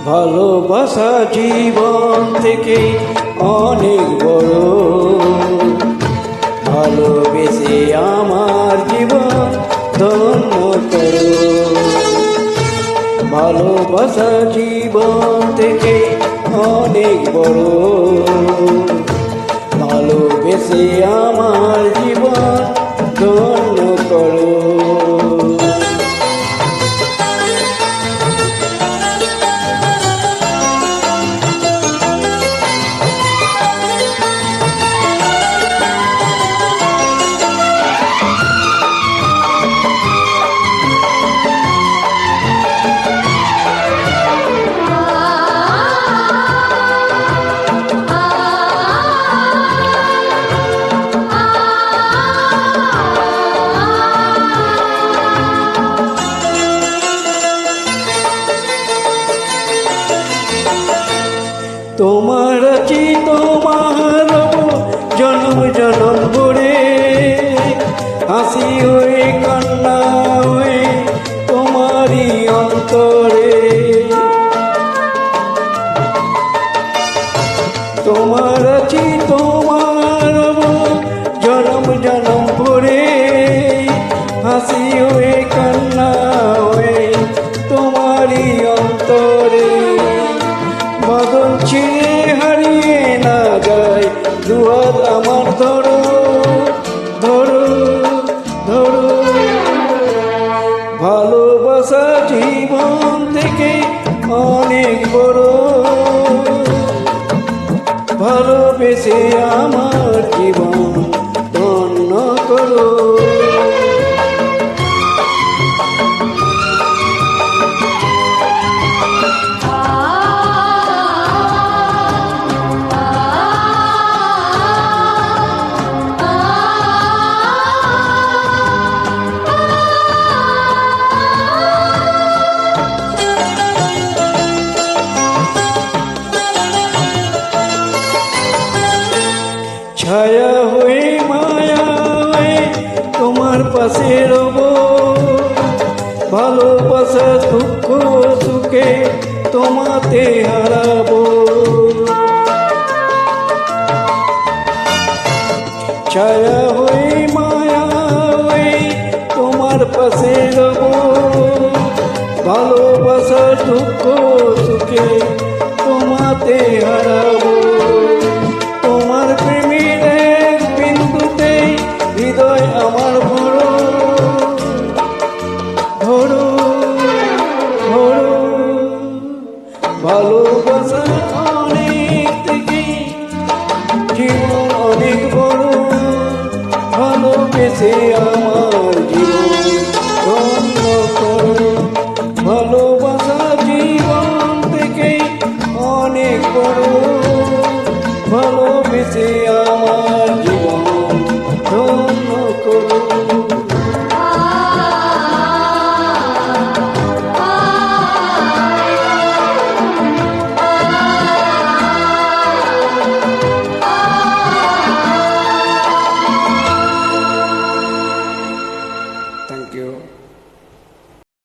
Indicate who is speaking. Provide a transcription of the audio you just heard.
Speaker 1: ভালোবাসা জীবন থেকে অনেক বড়, ভালোবেসে আমার জীবন ধন্য করো। ভালোবাসা জীবন থেকে অনেক বড়, ভালোবেসে আমার জীবন ধন্য করো। তোমার আছি তোমার জনম জনম ভরে, হাসি হয়ে কান্না হয়ে তোমারই অন্তরে। তোমার আছি তোমার জনম জনম ভরে, হাসি হয়ে কান্না হয়ে তোমারই অন্তরে। বদল ছিঁড়ে হারিয়ে না যায় দুহাত আমার ধরো ধরো ধরো। ভালোবাসা জীবন থেকে অনেক বড়, ভালোবেসে আমার জীবন ধন্য করো। ছায়া হয়ে মায়া হয়ে তোমার পাশে রব, ভালোবাসা দুঃখ সুখে তোমাতে হারাবো। ছায়া হয়ে মায়া হয়ে তোমার পাশে রব, ভালোবাসা দুঃখ সুখে তোমাতে হারাবো। তোমার প্রেমের এক বিন্দুতে হৃদয় আমার ভরো ভরো ভরো। ভালোবাসা অনেক থেকে জীবন অনেক বড়, ভালোবেসে